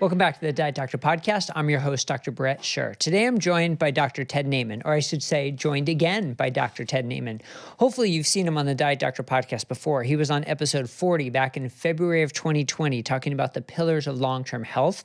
Welcome back to the Diet Doctor Podcast. I'm your host, Dr. Brett Scher. Today I'm joined by Dr. Ted Naiman, or I should say joined again by Dr. Ted Naiman. Hopefully you've seen him on the Diet Doctor Podcast before. He was on episode 40 back in February of 2020 talking about the pillars of long-term health.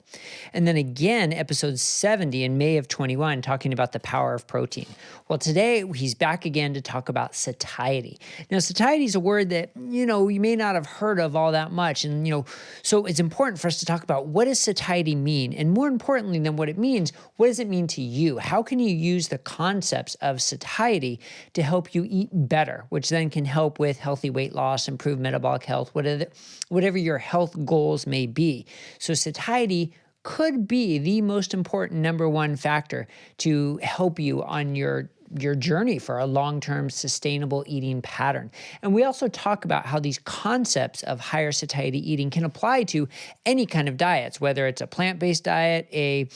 And then again, episode 70 in May of 21 talking about the power of protein. Well, today he's back again to talk about satiety. Now, satiety is a word that, you may not have heard of all that much. And, so it's important for us to talk about what does satiety mean? And more importantly than what it means, what does it mean to you? How can you use the concepts of satiety to help you eat better, which then can help with healthy weight loss, improve metabolic health, whatever your health goals may be. So satiety could be the most important number one factor to help you on your journey for a long-term sustainable eating pattern. And we also talk about how these concepts of higher satiety eating can apply to any kind of diets, whether it's a plant-based diet, a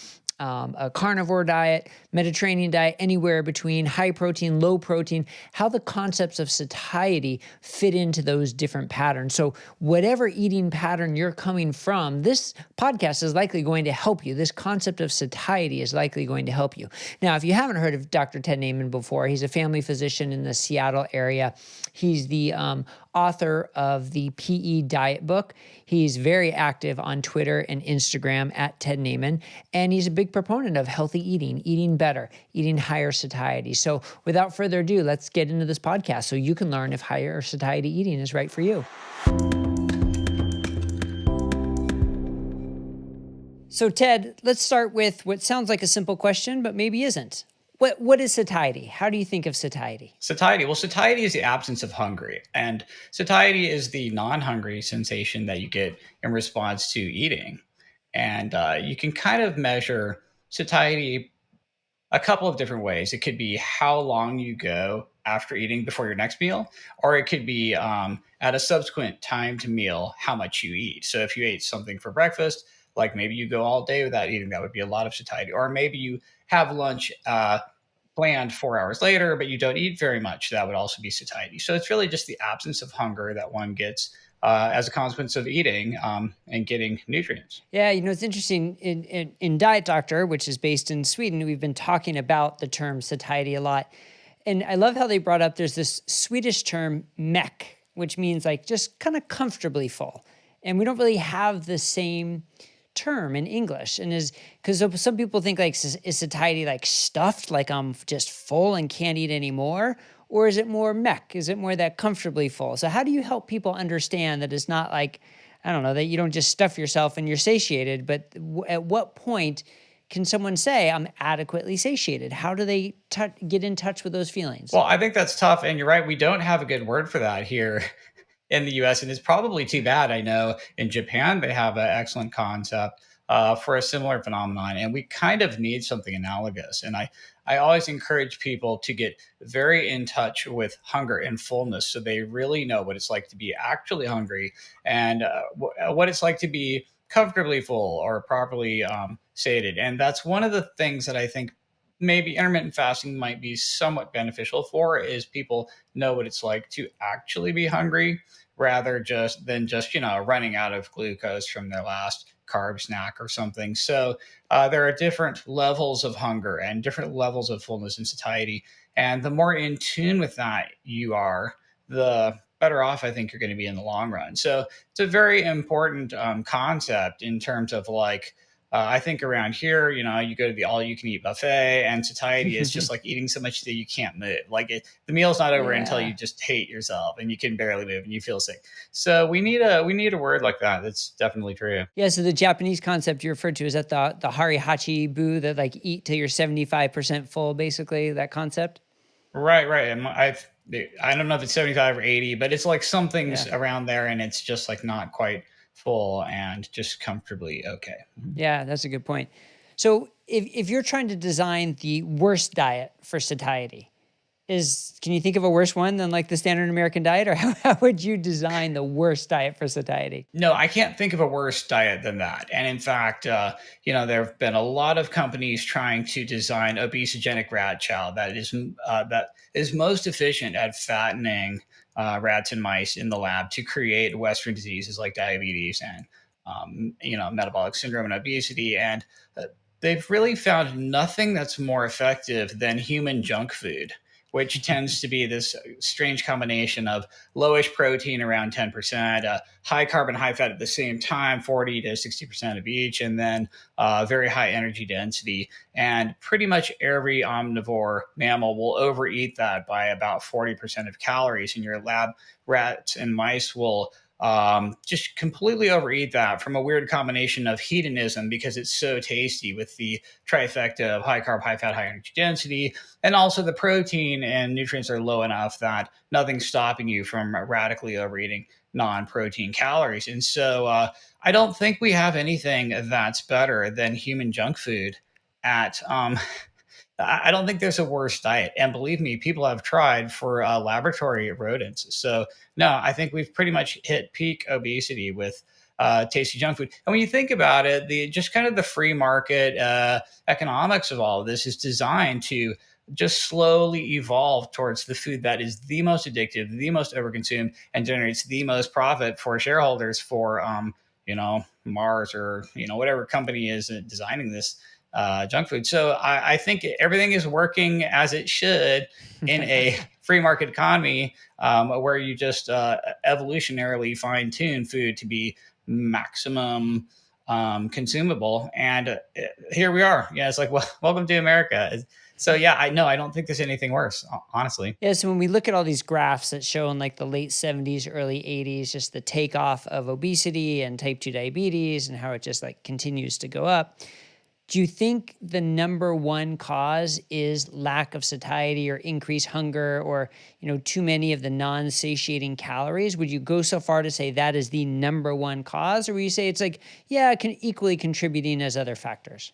carnivore diet, Mediterranean diet, anywhere between high protein, low protein, how the concepts of satiety fit into those different patterns. So whatever eating pattern you're coming from, this podcast is likely going to help you. This concept of satiety is likely going to help you. Now, if you haven't heard of Dr. Ted Naiman before, he's a family physician in the Seattle area. He's the author of the PE Diet book. He's very active on Twitter and Instagram at Ted Naiman, and he's a big proponent of healthy eating, eating better, eating higher satiety. So without further ado, let's get into this podcast so you can learn if higher satiety eating is right for you. So Ted, let's start with what sounds like a simple question, but maybe isn't. What is satiety? How do you think of satiety? Satiety is the absence of hungry. And satiety is the non-hungry sensation that you get in response to eating. And you can kind of measure satiety a couple of different ways. It could be how long you go after eating before your next meal, or it could be at a subsequent timed meal, how much you eat. So if you ate something for breakfast, like maybe you go all day without eating, that would be a lot of satiety. Or maybe you have lunch planned 4 hours later, but you don't eat very much. That would also be satiety. So it's really just the absence of hunger that one gets as a consequence of eating and getting nutrients. Yeah, it's interesting. In Diet Doctor, which is based in Sweden, we've been talking about the term satiety a lot. And I love how they brought up, there's this Swedish term, meck, which means like just kind of comfortably full. And we don't really have the same term in English, and is because some people think like, is satiety like stuffed, like I'm just full and can't eat anymore, or is it more meck? Is it more that comfortably full? So how do you help people understand that it's not like, I don't know, that you don't just stuff yourself and you're satiated, but at what point can someone say I'm adequately satiated? How do they get in touch with those feelings? Well, I think that's tough, and you're right. We don't have a good word for that here in the US, and it's probably too bad. I know in Japan, they have an excellent concept for a similar phenomenon, and we kind of need something analogous. And I always encourage people to get very in touch with hunger and fullness so they really know what it's like to be actually hungry and what it's like to be comfortably full or properly sated. And that's one of the things that I think maybe intermittent fasting might be somewhat beneficial for, is people know what it's like to actually be hungry rather than just running out of glucose from their last carb snack or something. So there are different levels of hunger and different levels of fullness and satiety. And the more in tune with that you are, the better off I think you're going to be in the long run. So it's a very important concept in terms of like, I think around here, you go to the all-you-can-eat buffet, and satiety is just like eating so much that you can't move. Like the meal's not over until you just hate yourself and you can barely move and you feel sick. So we need a word like that. That's definitely true. Yeah. So the Japanese concept you referred to, is that the hari-hachi-bu, that like eat till you're 75% full, basically, that concept? Right. And I don't know if it's 75 or 80, but it's like something's around there, and it's just like not quite full and just comfortably okay. Yeah, that's a good point. So if you're trying to design the worst diet for satiety, can you think of a worse one than like the standard American diet, or how would you design the worst diet for satiety? No, I can't think of a worse diet than that. And in fact, there have been a lot of companies trying to design obesogenic rat chow that is most efficient at fattening rats and mice in the lab to create Western diseases like diabetes and metabolic syndrome and obesity. And uh, they've really found nothing that's more effective than human junk food, which tends to be this strange combination of lowish protein around 10%, high carb and high fat at the same time, 40 to 60% of each, and then very high energy density. And pretty much every omnivore mammal will overeat that by about 40% of calories. And your lab rats and mice will just completely overeat that from a weird combination of hedonism because it's so tasty with the trifecta of high carb, high fat, high energy density, and also the protein and nutrients are low enough that nothing's stopping you from radically overeating non-protein calories. And so I don't think we have anything that's better than human junk food at I don't think there's a worse diet. And believe me, people have tried for laboratory rodents. So, no, I think we've pretty much hit peak obesity with tasty junk food. And when you think about it, the just kind of the free market economics of all of this is designed to just slowly evolve towards the food that is the most addictive, the most overconsumed, and generates the most profit for shareholders for, Mars or, whatever company is designing this junk food. So I think everything is working as it should in a free market economy where you just evolutionarily fine tune food to be maximum consumable. And here we are. Yeah, it's like, well, welcome to America. So yeah, I don't think there's anything worse, honestly. Yeah, so when we look at all these graphs that show in like the late 70s, early 80s, just the takeoff of obesity and type 2 diabetes and how it just like continues to go up. Do you think the number one cause is lack of satiety or increased hunger or, too many of the non-satiating calories? Would you go so far to say that is the number one cause? Or would you say it's like, yeah, it can equally contributing as other factors?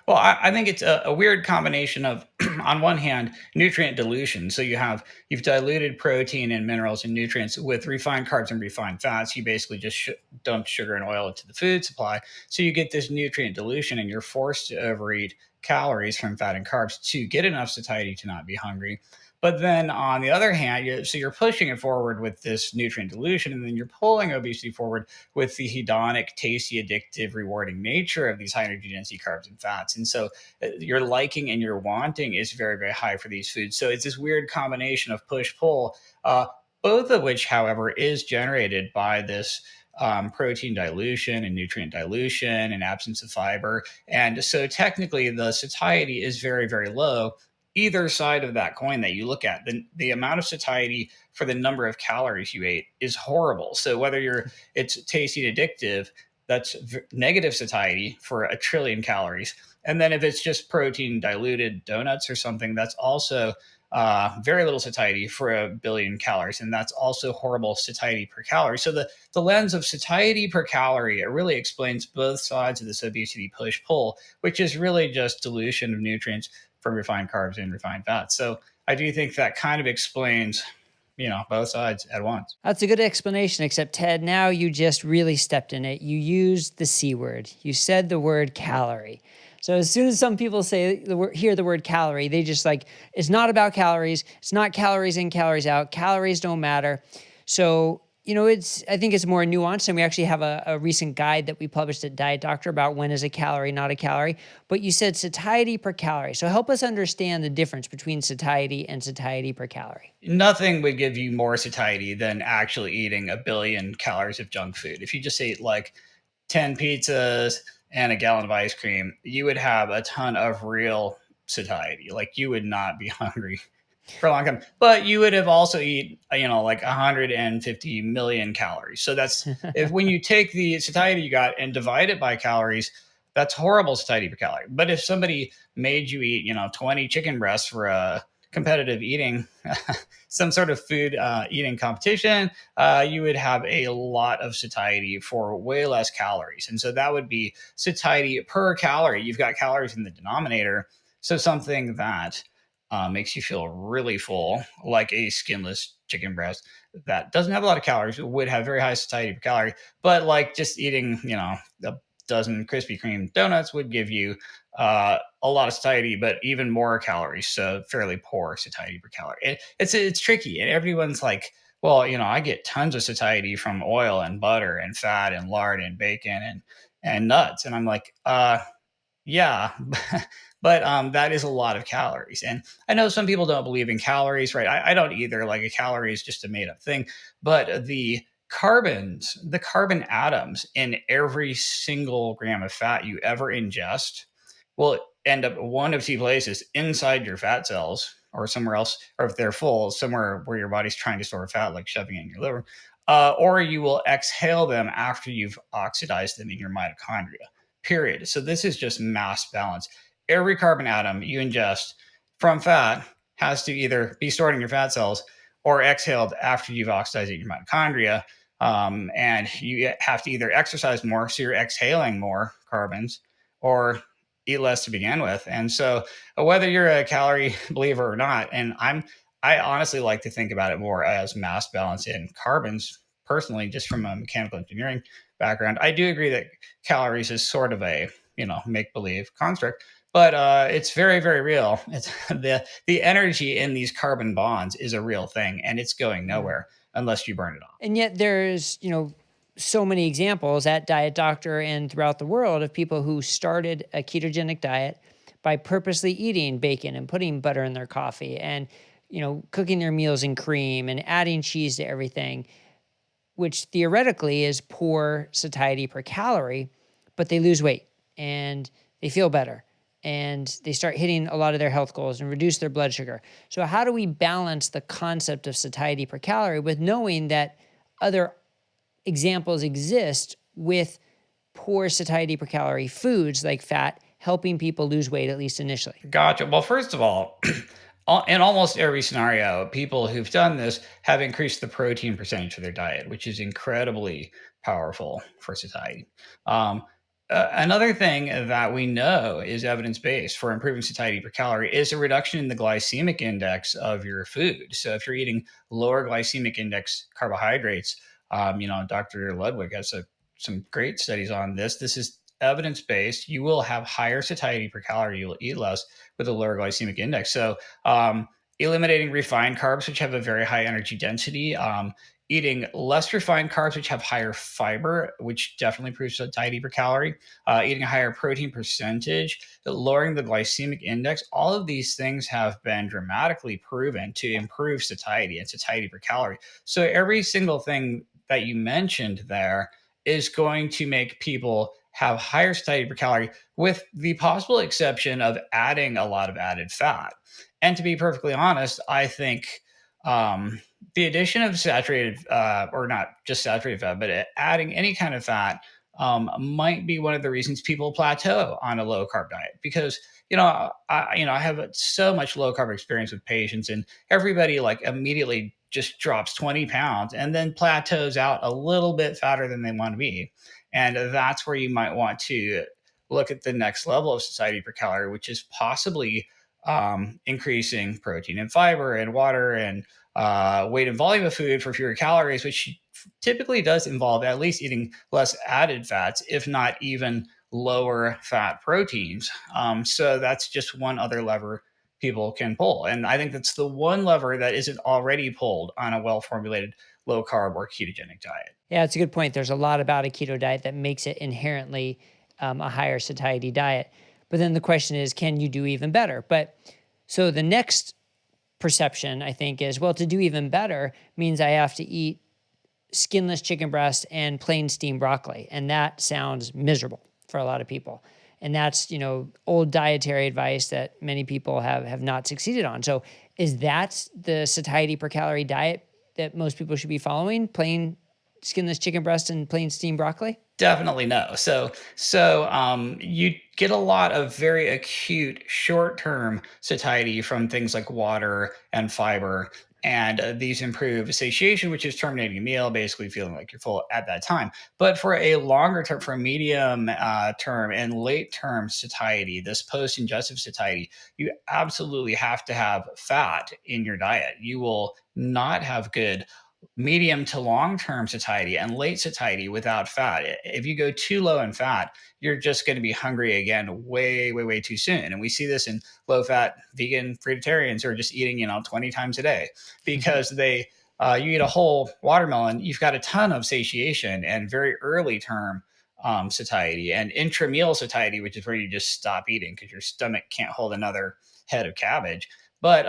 Well, I think it's a weird combination of, on one hand, nutrient dilution. So you've diluted protein and minerals and nutrients with refined carbs and refined fats. You basically just dump sugar and oil into the food supply. So you get this nutrient dilution, and you're forced to overeat calories from fat and carbs to get enough satiety to not be hungry. But then on the other hand, you're pushing it forward with this nutrient dilution, and then you're pulling obesity forward with the hedonic, tasty, addictive, rewarding nature of these high energy density carbs and fats. And so your liking and your wanting is very, very high for these foods. So it's this weird combination of push pull, both of which, however, is generated by this protein dilution and nutrient dilution and absence of fiber. And so technically, the satiety is very, very low. Either side of that coin that you look at, the amount of satiety for the number of calories you ate is horrible. So whether it's tasty and addictive, that's negative satiety for a trillion calories. And then if it's just protein diluted donuts or something, that's also very little satiety for a billion calories. And that's also horrible satiety per calorie. So the lens of satiety per calorie, it really explains both sides of this obesity push pull, which is really just dilution of nutrients from refined carbs and refined fats. So I do think that kind of explains, both sides at once. That's a good explanation, except Ted, now you just really stepped in it. You used the C word. You said the word calorie. So as soon as some people hear the word calorie, they just like, it's not about calories. It's not calories in, calories out. Calories don't matter. So, I think it's more nuanced, and we actually have a recent guide that we published at Diet Doctor about when is a calorie not a calorie. But you said satiety per calorie. So help us understand the difference between satiety and satiety per calorie. Nothing would give you more satiety than actually eating a billion calories of junk food. If you just ate like 10 pizzas and a gallon of ice cream, you would have a ton of real satiety. Like you would not be hungry for a long time, but you would have also eat, like 150 million calories. So that's if when you take the satiety you got and divide it by calories, that's horrible satiety per calorie. But if somebody made you eat, 20 chicken breasts for a competitive eating, some sort of food eating competition, you would have a lot of satiety for way less calories. And so that would be satiety per calorie. You've got calories in the denominator. So something that makes you feel really full, like a skinless chicken breast that doesn't have a lot of calories, would have very high satiety per calorie. But like just eating, a dozen Krispy Kreme donuts would give you a lot of satiety, but even more calories. So fairly poor satiety per calorie. It's tricky, and everyone's like well, I get tons of satiety from oil and butter and fat and lard and bacon and nuts. And I'm like, yeah, but that is a lot of calories. And I know some people don't believe in calories, right? I don't either. Like a calorie is just a made up thing. But the carbon atoms in every single gram of fat you ever ingest will end up one of two places: inside your fat cells or somewhere else, or if they're full, somewhere where your body's trying to store fat, like shoving it in your liver, or you will exhale them after you've oxidized them in your mitochondria, period. So this is just mass balance. Every carbon atom you ingest from fat has to either be stored in your fat cells or exhaled after you've oxidized it in your mitochondria. And you have to either exercise more, so you're exhaling more carbons, or eat less to begin with. And so, whether you're a calorie believer or not, and I honestly like to think about it more as mass balance in carbons. Personally, just from a mechanical engineering background, I do agree that calories is sort of a make believe construct, but it's very very real. It's the energy in these carbon bonds is a real thing, and it's going Yeah. nowhere unless you burn it off. And yet there's, so many examples at Diet Doctor and throughout the world of people who started a ketogenic diet by purposely eating bacon and putting butter in their coffee and, cooking their meals in cream and adding cheese to everything, which theoretically is poor satiety per calorie, but they lose weight and they feel better and they start hitting a lot of their health goals and reduce their blood sugar. So, how do we balance the concept of satiety per calorie with knowing that other examples exist with poor satiety per calorie foods like fat helping people lose weight, at least initially? Gotcha. Well, first of all, in almost every scenario, people who've done this have increased the protein percentage of their diet, which is incredibly powerful for satiety. Um, Another thing that we know is evidence based for improving satiety per calorie is a reduction in the glycemic index of your food. So, if you're eating lower glycemic index carbohydrates, Dr. Ludwig has some great studies on this. This is evidence based. You will have higher satiety per calorie. You will eat less with a lower glycemic index. So, eliminating refined carbs, which have a very high energy density, eating less refined carbs, which have higher fiber, which definitely improves satiety per calorie, eating a higher protein percentage, lowering the glycemic index. All of these things have been dramatically proven to improve satiety and satiety per calorie. So, every single thing that you mentioned there is going to make people have higher satiety per calorie, with the possible exception of adding a lot of added fat. And to be perfectly honest, I think the addition of saturated, or not just saturated fat, but adding any kind of fat might be one of the reasons people plateau on a low carb diet. Because I have so much low carb experience with patients, and everybody like immediately just drops 20 pounds and then plateaus out a little bit fatter than they want to be. And that's where you might want to look at the next level of satiety per calorie, which is possibly increasing protein and fiber and water and weight and volume of food for fewer calories, which typically does involve at least eating less added fats, if not even lower fat proteins. So that's just one other lever people can pull. And I think that's the one lever that isn't already pulled on a well formulated low carb or ketogenic diet. Yeah, it's a good point. There's a lot about a keto diet that makes it inherently a higher satiety diet. But then the question is, can you do even better? But so the next perception, I think, is, well, to do even better means I have to eat skinless chicken breast and plain steamed broccoli. And that sounds miserable for a lot of people. And that's, old dietary advice that many people have not succeeded on. So is that the satiety per calorie diet that most people should be following? Plain skinless chicken breast and plain steamed broccoli? Definitely no. So you get a lot of very acute short-term satiety from things like water and fiber, and these improve satiation, which is terminating a meal, basically feeling like you're full at that time. But for a longer term, for a medium term and late term satiety, this post-ingestive satiety, you absolutely have to have fat in your diet. You will not have good medium to long term satiety and late satiety without fat. If you go too low in fat, you're just going to be hungry again way, way, way too soon. And we see this in low fat vegan fruitarians who are just eating, 20 times a day because you eat a whole watermelon, you've got a ton of satiation and very early term satiety, and intrameal satiety, which is where you just stop eating because your stomach can't hold another head of cabbage. But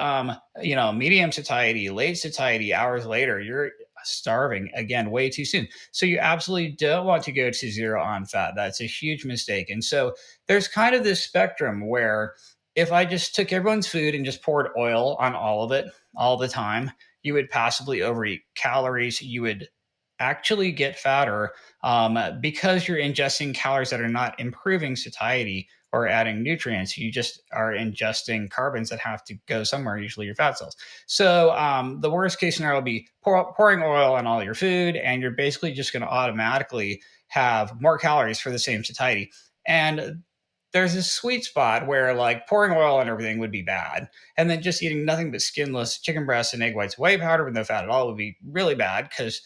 medium satiety, late satiety, hours later, you're starving again way too soon. So you absolutely don't want to go to zero on fat. That's a huge mistake. And so there's kind of this spectrum where if I just took everyone's food and just poured oil on all of it all the time, you would passively overeat calories. You would actually get fatter because you're ingesting calories that are not improving satiety or adding nutrients. You just are ingesting carbons that have to go somewhere, usually your fat cells. So the worst case scenario will be pouring oil on all your food, and you're basically just going to automatically have more calories for the same satiety. And there's this sweet spot where like pouring oil on everything would be bad. And then just eating nothing but skinless chicken breasts and egg whites, whey powder with no fat at all would be really bad because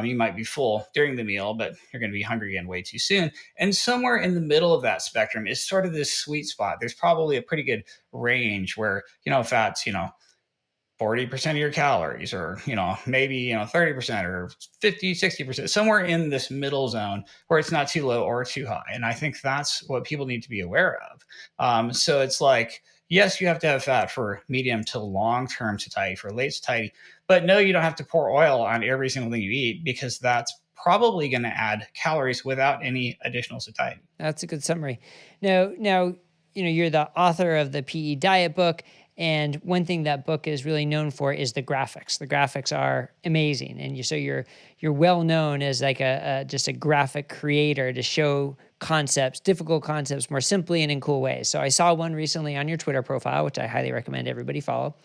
you might be full during the meal, but you're going to be hungry again way too soon. And somewhere in the middle of that spectrum is sort of this sweet spot. There's probably a pretty good range where, fat's, 40% of your calories, or maybe 30% or 50, 60%, somewhere in this middle zone where it's not too low or too high. And I think that's what people need to be aware of. So it's like, yes, you have to have fat for medium to long-term satiety, for late satiety, but no, you don't have to pour oil on every single thing you eat, because that's probably going to add calories without any additional satiety. That's a good summary. Now, you're the author of the PE diet book. And one thing that book is really known for is the graphics. The graphics are amazing, and you're well known as like just a graphic creator to show concepts, difficult concepts, more simply and in cool ways. So I saw one recently on your Twitter profile, which I highly recommend everybody follow.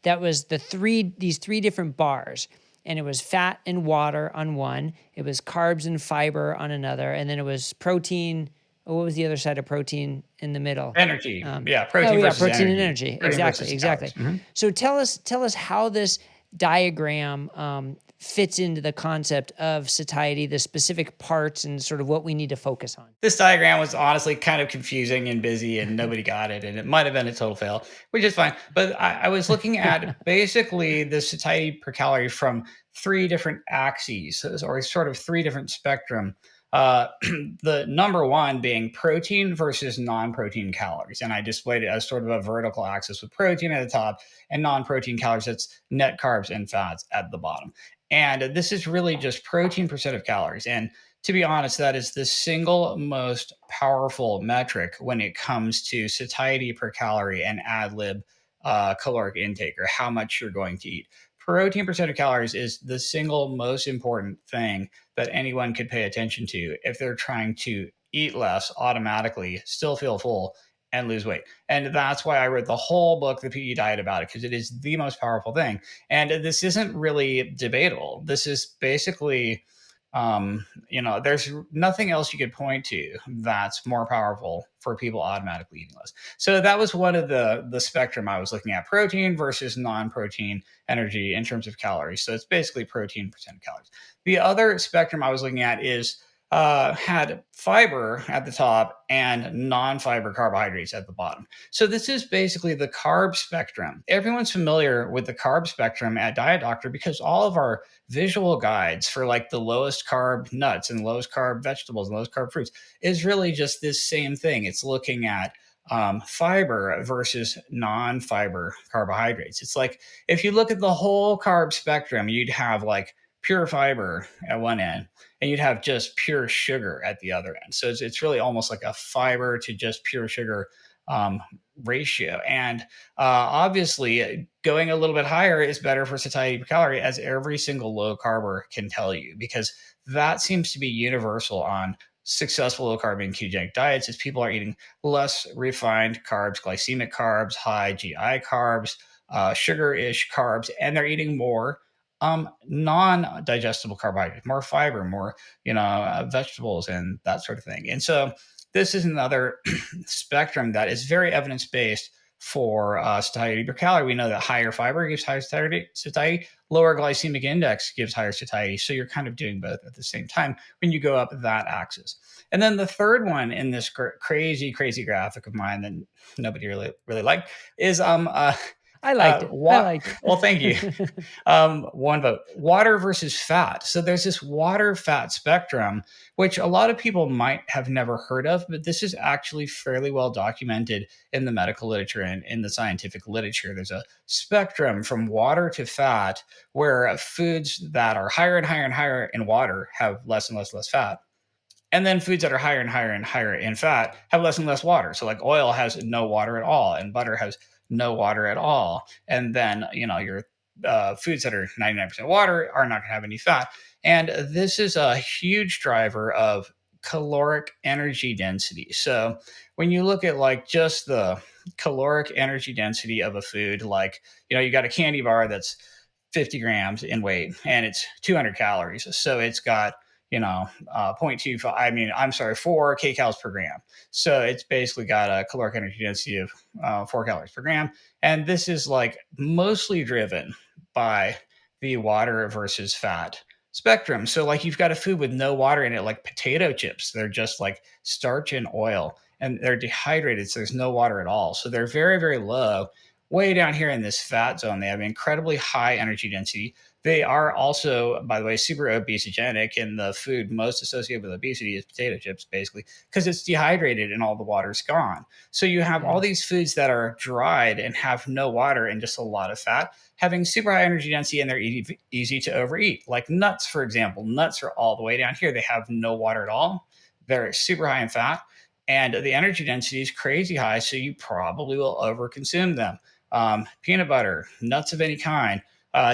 That was these three different bars, and it was fat and water on one, it was carbs and fiber on another, and then it was protein. What was the other side of protein in the middle? Energy. Protein versus protein energy. and energy. Protein Exactly. Mm-hmm. So tell us how this diagram fits into the concept of satiety, the specific parts, and sort of what we need to focus on. This diagram was honestly kind of confusing and busy, and nobody got it, and it might have been a total fail, which is fine. But I was looking at basically the satiety per calorie from three different axes, or sort of three different spectrum. The number one being protein versus non-protein calories. And I displayed it as sort of a vertical axis with protein at the top and non-protein calories. That's net carbs and fats at the bottom. And this is really just protein percent of calories. And to be honest, that is the single most powerful metric when it comes to satiety per calorie and ad lib caloric intake, or how much you're going to eat. Protein percent of calories is the single most important thing that anyone could pay attention to if they're trying to eat less automatically, still feel full, and lose weight. And that's why I wrote the whole book, The PE Diet, about it, because it is the most powerful thing. And this isn't really debatable. This is basically there's nothing else you could point to that's more powerful for people automatically eating less. So that was one of the spectrum I was looking at: protein versus non-protein energy in terms of calories. So it's basically protein percent of calories. The other spectrum I was looking at had fiber at the top and non-fiber carbohydrates at the bottom. So this is basically the carb spectrum. Everyone's familiar with the carb spectrum at Diet Doctor because all of our visual guides for like the lowest carb nuts and lowest carb vegetables and lowest carb fruits is really just this same thing. It's looking at fiber versus non-fiber carbohydrates. It's like if you look at the whole carb spectrum, you'd have like pure fiber at one end, and you'd have just pure sugar at the other end. So it's really almost like a fiber to just pure sugar ratio. And obviously, going a little bit higher is better for satiety per calorie, as every single low carber can tell you, because that seems to be universal on successful low carb and ketogenic diets, is people are eating less refined carbs, glycemic carbs, high GI carbs, sugar-ish carbs, and they're eating more non-digestible carbohydrates, more fiber, more vegetables and that sort of thing. And so this is another spectrum that is very evidence-based for satiety per calorie. We know that higher fiber gives higher satiety, lower glycemic index gives higher satiety. So you're kind of doing both at the same time when you go up that axis. And then the third one in this crazy graphic of mine that nobody really liked is I liked it. I liked Well, thank you. it. One vote. Water versus fat. So there's this water fat spectrum, which a lot of people might have never heard of, but this is actually fairly well documented in the medical literature and in the scientific literature. There's a spectrum from water to fat where foods that are higher and higher and higher in water have less and less fat. And then foods that are higher and higher and higher in fat have less and less water. So like oil has no water at all, and butter has no water at all. And then your foods that are 99% water are not going to have any fat. And this is a huge driver of caloric energy density. So when you look at like just the caloric energy density of a food, like you got a candy bar that's 50 grams in weight and it's 200 calories. So it's got 0.25, I'm sorry, 4 kcals per gram. So it's basically got a caloric energy density of 4 calories per gram. And this is like mostly driven by the water versus fat spectrum. So like you've got a food with no water in it, like potato chips. They're just like starch and oil and they're dehydrated. So there's no water at all. So they're very, very low. Way down here in this fat zone, they have incredibly high energy density. They are also, by the way, super obesogenic, and the food most associated with obesity is potato chips, basically, because it's dehydrated and all the water's gone. So you have all these foods that are dried and have no water and just a lot of fat, having super high energy density, and they're easy to overeat. Like nuts, for example. Nuts are all the way down here. They have no water at all. They're super high in fat, and the energy density is crazy high, so you probably will overconsume them. Peanut butter, nuts of any kind.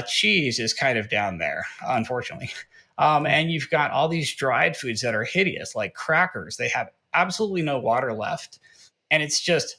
Cheese is kind of down there, unfortunately. And you've got all these dried foods that are hideous, like crackers. They have absolutely no water left. And it's just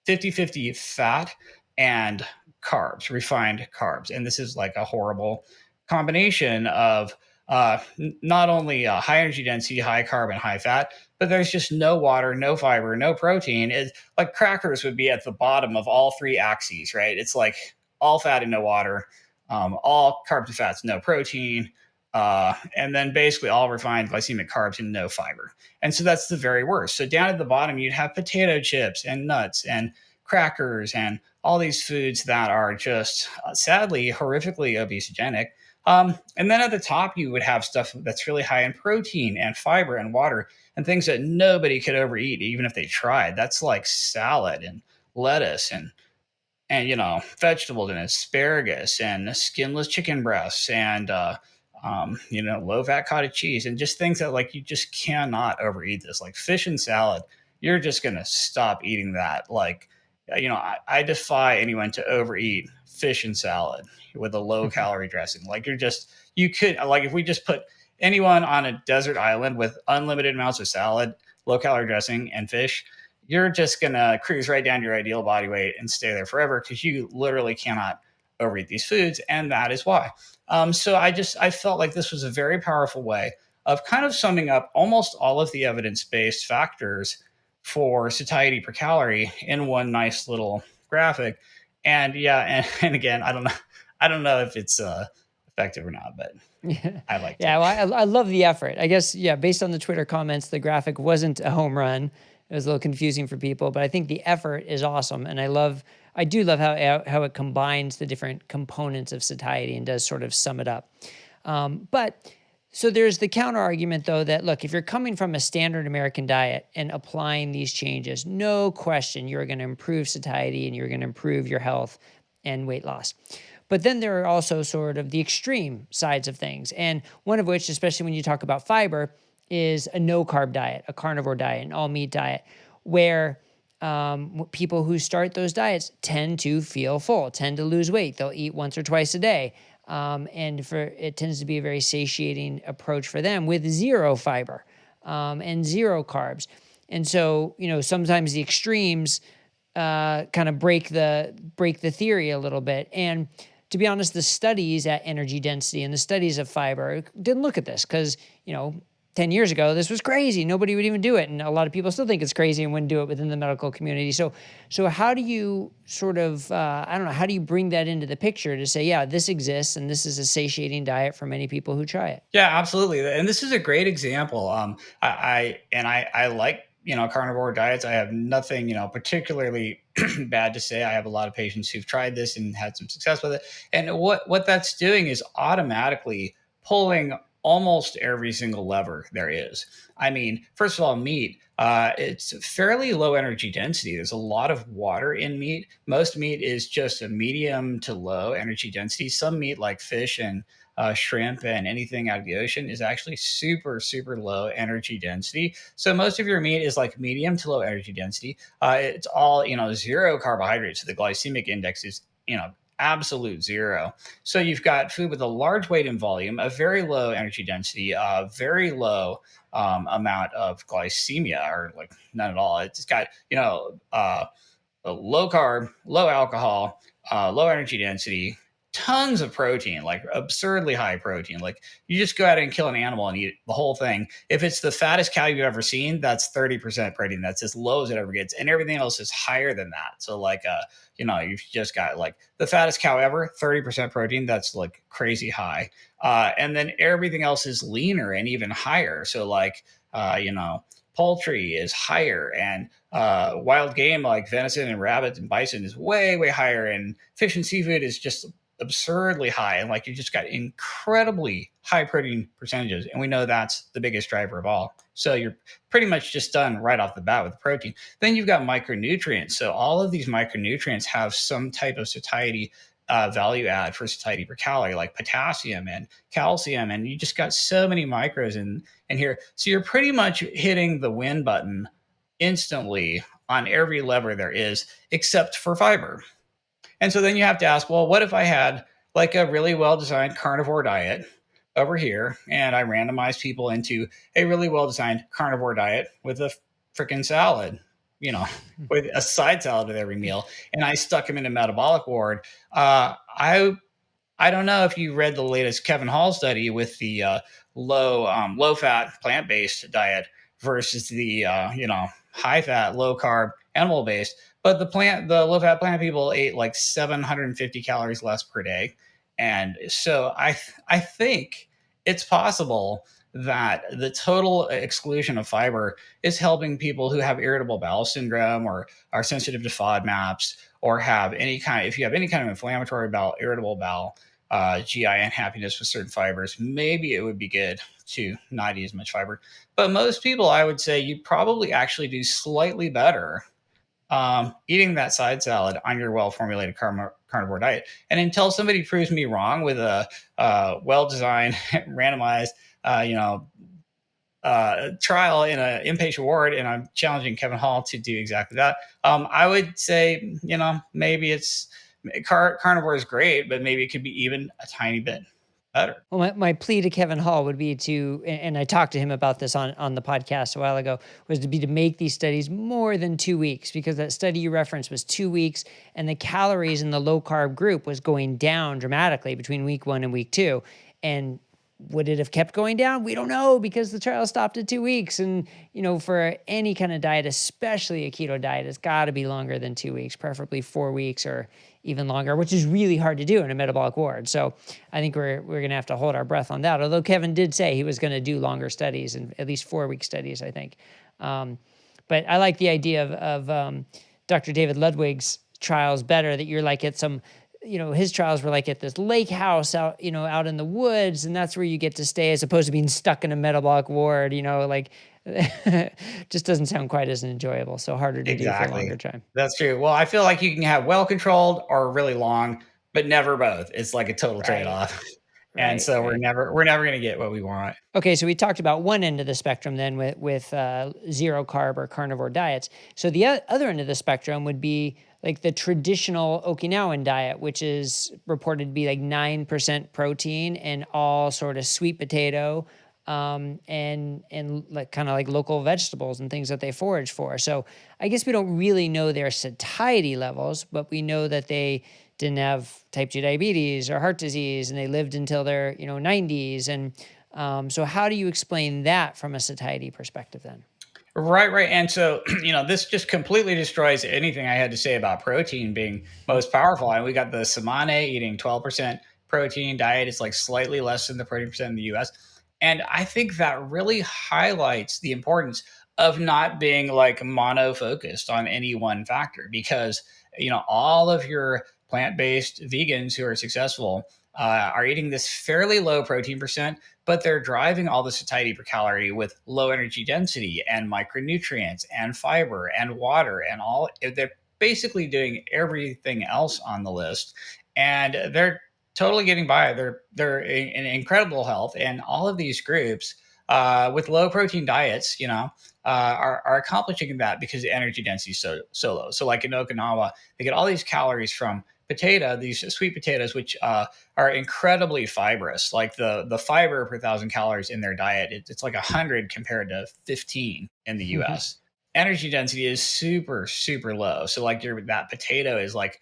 50-50 fat and carbs, refined carbs. And this is like a horrible combination of not only high energy density, high carb, and high fat, but there's just no water, no fiber, no protein. It's like crackers would be at the bottom of all three axes, right? It's like all fat and no water, all carbs and fats, no protein, and then basically all refined glycemic carbs and no fiber. And so that's the very worst. So down at the bottom, you'd have potato chips and nuts and crackers and all these foods that are just sadly horrifically obesogenic. And then at the top, you would have stuff that's really high in protein and fiber and water and things that nobody could overeat, even if they tried. That's like salad and lettuce and vegetables and asparagus and skinless chicken breasts and low fat cottage cheese and just things that like you just cannot overeat this. Like fish and salad, you're just gonna stop eating that. Like I defy anyone to overeat fish and salad with a low calorie dressing. Like you could like if we just put anyone on a desert island with unlimited amounts of salad, low calorie dressing, and fish, you're just gonna cruise right down to your ideal body weight and stay there forever because you literally cannot overeat these foods, and that is why. So I felt like this was a very powerful way of kind of summing up almost all of the evidence based factors for satiety per calorie in one nice little graphic. And and again, I don't know if it's effective or not, but Yeah. I liked Yeah. it. Well, I love the effort. I guess, yeah, based on the Twitter comments, the graphic wasn't a home run. It was a little confusing for people, but I think the effort is awesome. And I do love how it combines the different components of satiety and does sort of sum it up. But so there's the counter argument, though, that look, if you're coming from a standard American diet and applying these changes, no question you're going to improve satiety and you're going to improve your health and weight loss. But then there are also sort of the extreme sides of things. And one of which, especially when you talk about fiber, is a no carb diet, a carnivore diet, an all meat diet, where people who start those diets tend to feel full, tend to lose weight. They'll eat once or twice a day. And it tends to be a very satiating approach for them with zero fiber and zero carbs. And so, sometimes the extremes kind of break the theory a little bit. And to be honest, the studies at energy density and the studies of fiber didn't look at this because, 10 years ago, this was crazy. Nobody would even do it. And a lot of people still think it's crazy and wouldn't do it within the medical community. So how do you sort of, how do you bring that into the picture to say, yeah, this exists and this is a satiating diet for many people who try it? Yeah, absolutely. And this is a great example. I like carnivore diets, I have nothing, particularly bad to say. I have a lot of patients who've tried this and had some success with it. And what that's doing is automatically pulling almost every single lever there is. I mean, first of all, meat, it's fairly low energy density. There's a lot of water in meat. Most meat is just a medium to low energy density. Some meat, like fish and shrimp and anything out of the ocean, is actually super, super low energy density. So most of your meat is like medium to low energy density. It's all, zero carbohydrates. So the glycemic index is, absolute zero. So you've got food with a large weight and volume, a very low energy density, a very low amount of glycemia, or like none at all. It's got, a low carb, low alcohol, low energy density, tons of protein, like absurdly high protein. Like you just go out and kill an animal and eat the whole thing. If it's the fattest cow you've ever seen, that's 30% protein. That's as low as it ever gets. And everything else is higher than that. So like, you've just got like the fattest cow ever, 30% protein. That's like crazy high. And then everything else is leaner and even higher. So like, poultry is higher, and wild game like venison and rabbit and bison is way, way higher. And fish and seafood is just absurdly high. And like you just got incredibly high protein percentages. And we know that's the biggest driver of all. So you're pretty much just done right off the bat with protein. Then you've got micronutrients. So all of these micronutrients have some type of satiety value add for satiety per calorie, like potassium and calcium. And you just got so many micros in here. So you're pretty much hitting the win button instantly on every lever there is, except for fiber. And so then you have to ask, well, what if I had like a really well designed carnivore diet over here, and I randomized people into a really well designed carnivore diet with a freaking salad, with a side salad with every meal, and I stuck them in a metabolic ward? I don't know if you read the latest Kevin Hall study with the low fat plant based diet versus the high fat low carb animal based. But the low fat plant people ate like 750 calories less per day, and so I think it's possible that the total exclusion of fiber is helping people who have irritable bowel syndrome, or are sensitive to FODMAPs, or if you have any kind of inflammatory bowel, irritable bowel, GI unhappiness with certain fibers, maybe it would be good to not eat as much fiber. But most people, I would say, you'd probably actually do slightly better eating that side salad on your well-formulated carnivore diet. And until somebody proves me wrong with a well-designed, randomized, trial in an inpatient ward, and I'm challenging Kevin Hall to do exactly that, I would say, maybe it's carnivore is great, but maybe it could be even a tiny bit better. Well, my plea to Kevin Hall would be and I talked to him about this on the podcast a while ago, was to make these studies more than 2 weeks, because that study you referenced was 2 weeks, and the calories in the low carb group was going down dramatically between week 1 and week 2. And would it have kept going down? We don't know, because the trial stopped at 2 weeks. And, for any kind of diet, especially a keto diet, it's got to be longer than 2 weeks, preferably 4 weeks or even longer, which is really hard to do in a metabolic ward. So I think we're going to have to hold our breath on that. Although Kevin did say he was going to do longer studies, and at least 4-week studies, I think. But I like the idea of Dr. David Ludwig's trials better, that you're like at some, his trials were like at this lake house out in the woods, and that's where you get to stay, as opposed to being stuck in a metabolic ward, like just doesn't sound quite as enjoyable. So harder to do for a longer Exactly. time. That's true. Well, I feel like you can have well controlled or really long, but never both. It's like a total trade Right. off. And Right. so we're Right. never going to get what we want. Okay, so we talked about one end of the spectrum then with zero carb or carnivore diets. So the other end of the spectrum would be like the traditional Okinawan diet, which is reported to be like 9% protein and all sort of sweet potato, and like kind of like local vegetables and things that they forage for. So I guess we don't really know their satiety levels, but we know that they didn't have type 2 diabetes or heart disease, and they lived until their 90s. And so how do you explain that from a satiety perspective then? Right, right. And so, this just completely destroys anything I had to say about protein being most powerful. And we got the Samane eating 12% protein diet. It's like slightly less than the protein percent in the US. And I think that really highlights the importance of not being like mono focused on any one factor, because all of your plant-based vegans who are successful are eating this fairly low protein percent, but they're driving all the satiety per calorie with low energy density and micronutrients and fiber and water and all. They're basically doing everything else on the list, and they're totally getting by. They're in incredible health, and all of these groups with low protein diets, are accomplishing that because the energy density is so low. So, like in Okinawa, they get all these calories from these sweet potatoes, which are incredibly fibrous. Like the fiber per thousand calories in their diet, it's like 100 compared to 15 in the U.S. Energy density is super low. So like that potato is like zero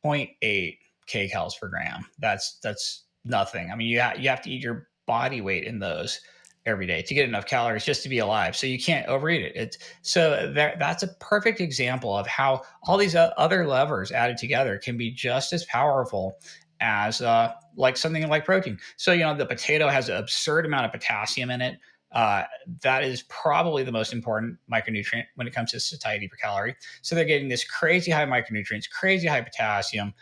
point 0.8 kcals per gram. That's nothing. I mean, you have to eat your body weight in those every day to get enough calories just to be alive. So you can't overeat it. That's a perfect example of how all these other levers added together can be just as powerful as like something like protein. So the potato has an absurd amount of potassium in it. Uh, that is probably the most important micronutrient when it comes to satiety per calorie. So they're getting this crazy high micronutrients, crazy high potassium,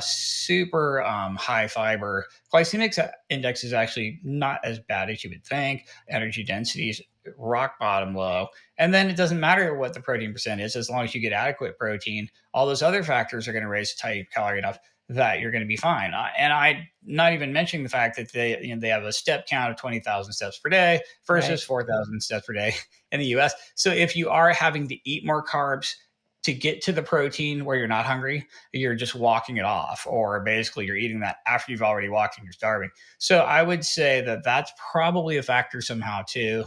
super high fiber. Glycemic index is actually not as bad as you would think. Energy density is rock bottom low. And then it doesn't matter what the protein percent is, as long as you get adequate protein. All those other factors are going to raise satiety per calorie enough that you're going to be fine. And I not even mentioning the fact that they have a step count of 20,000 steps per day versus Right. 4,000 steps per day in the US. So if you are having to eat more carbs to get to the protein where you're not hungry, you're just walking it off, or basically you're eating that after you've already walked and you're starving. So I would say that that's probably a factor somehow too.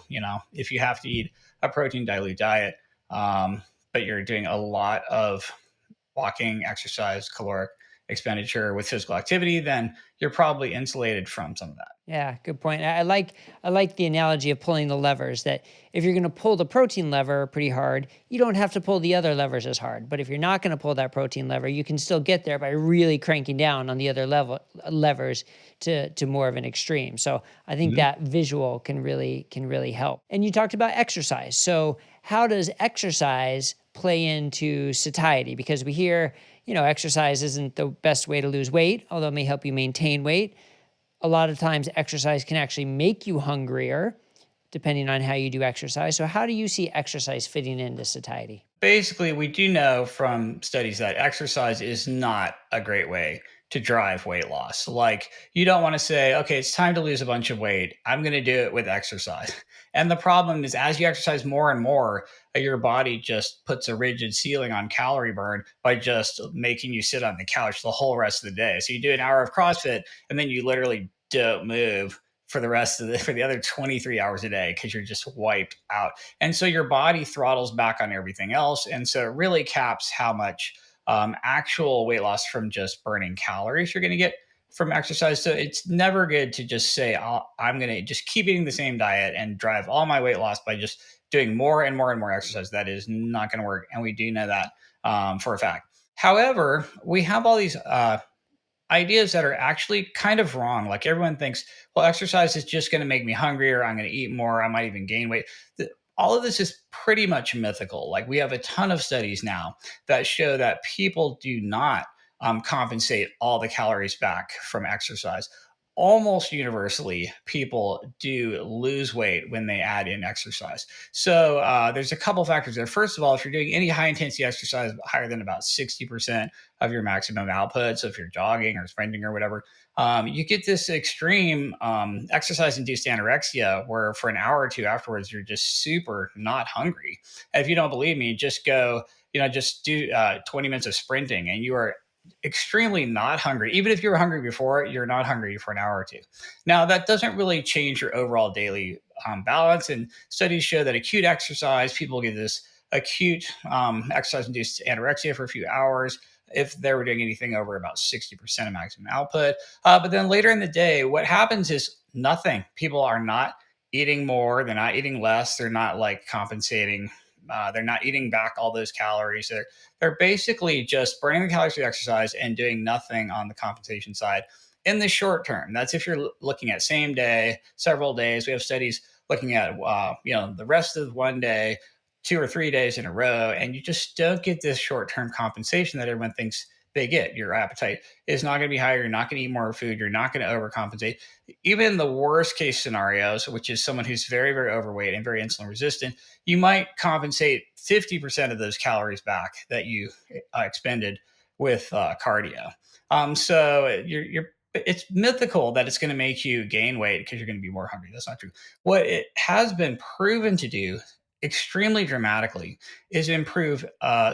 If you have to eat a protein dilute diet, but you're doing a lot of walking, exercise, caloric expenditure with physical activity, then you're probably insulated from some of that. Yeah, good point. I like the analogy of pulling the levers, that if you're going to pull the protein lever pretty hard, you don't have to pull the other levers as hard. But if you're not going to pull that protein lever, you can still get there by really cranking down on the other levers to more of an extreme. So I think Mhm. that visual can really help. And you talked about exercise. So how does exercise play into satiety? Because we hear, exercise isn't the best way to lose weight, although it may help you maintain weight. A lot of times exercise can actually make you hungrier depending on how you do exercise. So how do you see exercise fitting into satiety? Basically, we do know from studies that exercise is not a great way to drive weight loss. Like, you don't want to say, okay, it's time to lose a bunch of weight. I'm going to do it with exercise. And the problem is, as you exercise more and more, your body just puts a rigid ceiling on calorie burn by just making you sit on the couch the whole rest of the day. So you do an hour of CrossFit and then you literally don't move for the other 23 hours a day because you're just wiped out. And so your body throttles back on everything else. And so it really caps how much actual weight loss from just burning calories you're going to get from exercise. So it's never good to just say, I'm going to just keep eating the same diet and drive all my weight loss by just doing more and more and more exercise. That is not going to work. And we do know that for a fact. However, we have all these ideas that are actually kind of wrong. Like, everyone thinks, well, exercise is just going to make me hungrier. I'm going to eat more. I might even gain weight. All of this is pretty much mythical. Like, we have a ton of studies now that show that people do not compensate all the calories back from exercise. Almost universally, people do lose weight when they add in exercise. So there's a couple factors there. First of all, if you're doing any high intensity exercise higher than about 60% of your maximum output, so if you're jogging or sprinting or whatever, you get this extreme exercise induced anorexia where for an hour or two afterwards, you're just super not hungry. And if you don't believe me, just go, just do 20 minutes of sprinting and you are extremely not hungry. Even if you were hungry before, you're not hungry for an hour or two. Now, that doesn't really change your overall daily balance. And studies show that acute exercise, people get this acute exercise induced anorexia for a few hours if they were doing anything over about 60% of maximum output. But then later in the day, what happens is nothing. People are not eating more, they're not eating less, they're not like compensating. They're not eating back all those calories. They're basically just burning the calories through exercise and doing nothing on the compensation side. in the short term. That's if you're looking at same day, several days. We have studies looking at the rest of one day, 2 or 3 days in a row, and you just don't get this short term compensation that everyone thinks they get. Your appetite is not going to be higher. You're not going to eat more food. You're not going to overcompensate. Even in the worst case scenarios, which is someone who's very, very overweight and very insulin resistant, you might compensate 50% of those calories back that you expended with cardio. So it's mythical that it's going to make you gain weight because you're going to be more hungry. That's not true. What it has been proven to do extremely dramatically is improve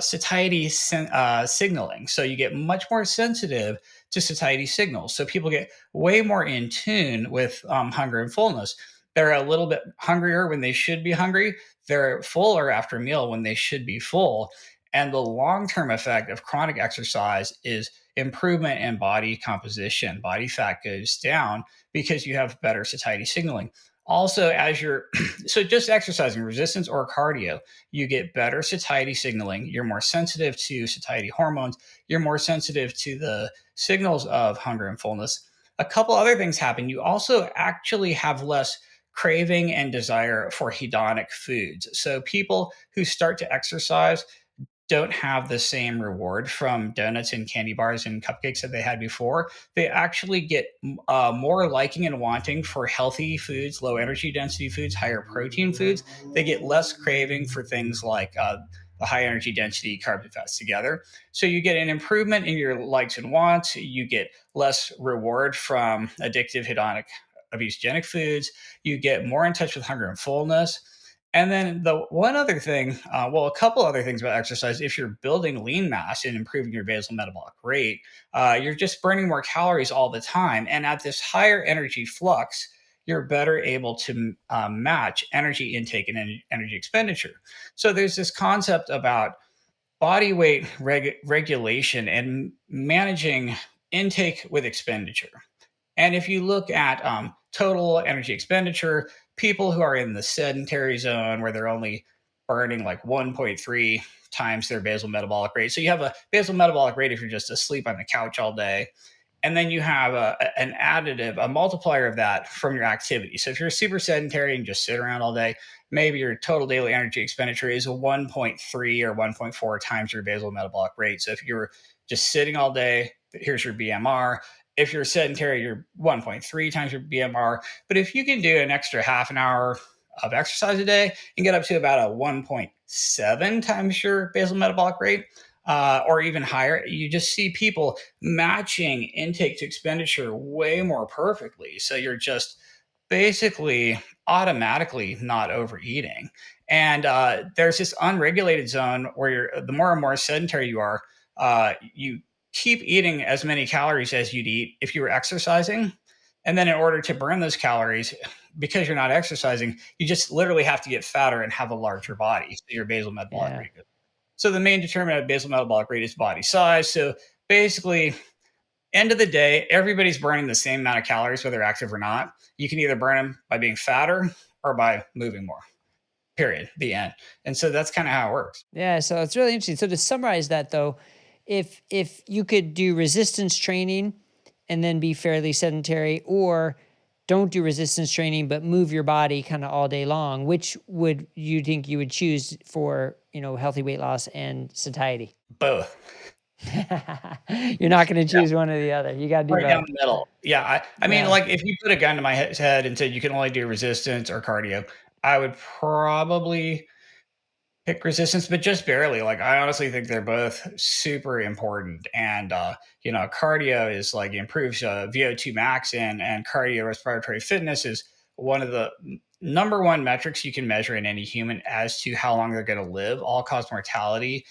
satiety signaling. So you get much more sensitive to satiety signals. So people get way more in tune with hunger and fullness. They're a little bit hungrier when they should be hungry. They're fuller after a meal when they should be full. And the long term effect of chronic exercise is improvement in body composition. Body fat goes down because you have better satiety signaling. Also, as you're so just exercising, resistance or cardio, you get better satiety signaling. You're more sensitive to satiety hormones. You're more sensitive to the signals of hunger and fullness. A couple other things happen. You also actually have less craving and desire for hedonic foods. So people who start to exercise don't have the same reward from donuts and candy bars and cupcakes that they had before. They actually get more liking and wanting for healthy foods, low energy density foods, higher protein foods. They get less craving for things like the high energy density carbs and fats together. So you get an improvement in your likes and wants. You get less reward from addictive hedonic obesogenic foods. You get more in touch with hunger and fullness. And then the one other thing, a couple other things about exercise. If you're building lean mass and improving your basal metabolic rate, you're just burning more calories all the time. And at this higher energy flux, you're better able to match energy intake and energy expenditure. So there's this concept about body weight regulation and managing intake with expenditure. And if you look at total energy expenditure, people who are in the sedentary zone where they're only burning like 1.3 times their basal metabolic rate. So you have a basal metabolic rate if you're just asleep on the couch all day. And then you have an additive, a multiplier of that from your activity. So if you're super sedentary and just sit around all day, maybe your total daily energy expenditure is a 1.3 or 1.4 times your basal metabolic rate. So if you're just sitting all day, here's your BMR. If you're sedentary, you're 1.3 times your BMR. But if you can do an extra half an hour of exercise a day and get up to about a 1.7 times your basal metabolic rate, or even higher, you just see people matching intake to expenditure way more perfectly. So you're just basically automatically not overeating. And there's this unregulated zone where the more and more sedentary you are, you keep eating as many calories as you'd eat if you were exercising. And then in order to burn those calories, because you're not exercising, you just literally have to get fatter and have a larger body. So your basal metabolic rate goes. So the main determinant of basal metabolic rate is body size. So basically, end of the day, everybody's burning the same amount of calories, whether active or not. You can either burn them by being fatter or by moving more. Period. The end. And so that's kind of how it works. Yeah, so it's really interesting. So to summarize that though, if you could do resistance training and then be fairly sedentary, or don't do resistance training but move your body kind of all day long, which would you think you would choose for, healthy weight loss and satiety? Both. You're not going to choose one or the other. You got to do Right down both. the middle. Yeah. I mean, Yeah. like if you put a gun to my head and said you can only do resistance or cardio, I would probably pick resistance, but just barely. Like I honestly think they're both super important. And cardio is like improves VO2 max, and cardiorespiratory fitness is one of the number one metrics you can measure in any human as to how long they're going to live, all cause mortality.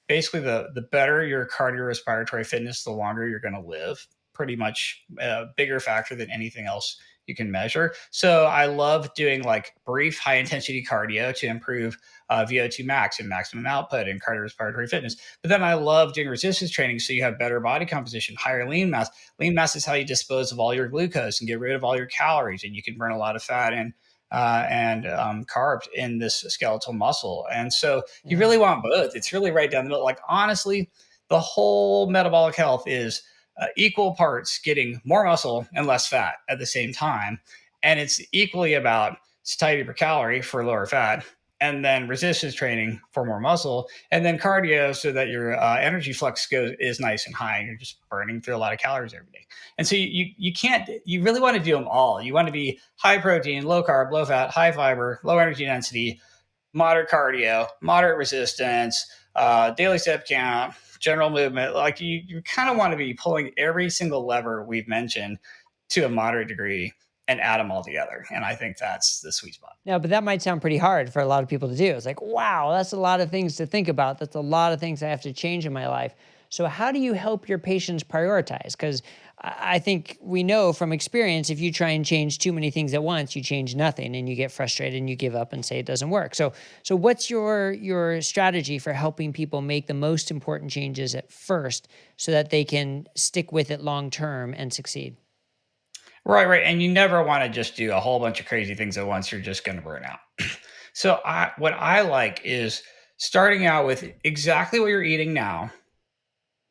Basically, the better your cardiorespiratory fitness, the longer you're going to live. Pretty much a bigger factor than anything else you can measure. So I love doing like brief high intensity cardio to improve VO2 max and maximum output and cardiorespiratory fitness. But then I love doing resistance training so you have better body composition, higher lean mass. Lean mass is how you dispose of all your glucose and get rid of all your calories, and you can burn a lot of fat and carbs in this skeletal muscle. And so you really want both. It's really right down the middle. Like honestly, the whole metabolic health is equal parts getting more muscle and less fat at the same time. And it's equally about satiety per calorie for lower fat, and then resistance training for more muscle, and then cardio so that your energy flux is nice and high, and you're just burning through a lot of calories every day. And so you can't, you really want to do them all. You want to be high protein, low carb, low fat, high fiber, low energy density, moderate cardio, moderate resistance, daily step count, general movement. Like you kind of want to be pulling every single lever we've mentioned to a moderate degree and add them all together. And I think that's the sweet spot. No, but that might sound pretty hard for a lot of people to do. It's like, wow, that's a lot of things to think about. That's a lot of things I have to change in my life. So, how do you help your patients prioritize? Because I think we know from experience, if you try and change too many things at once, you change nothing and you get frustrated and you give up and say it doesn't work. So what's your strategy for helping people make the most important changes at first so that they can stick with it long term and succeed? Right, right. And you never want to just do a whole bunch of crazy things at once. You're just going to burn out. So what I like is starting out with exactly what you're eating now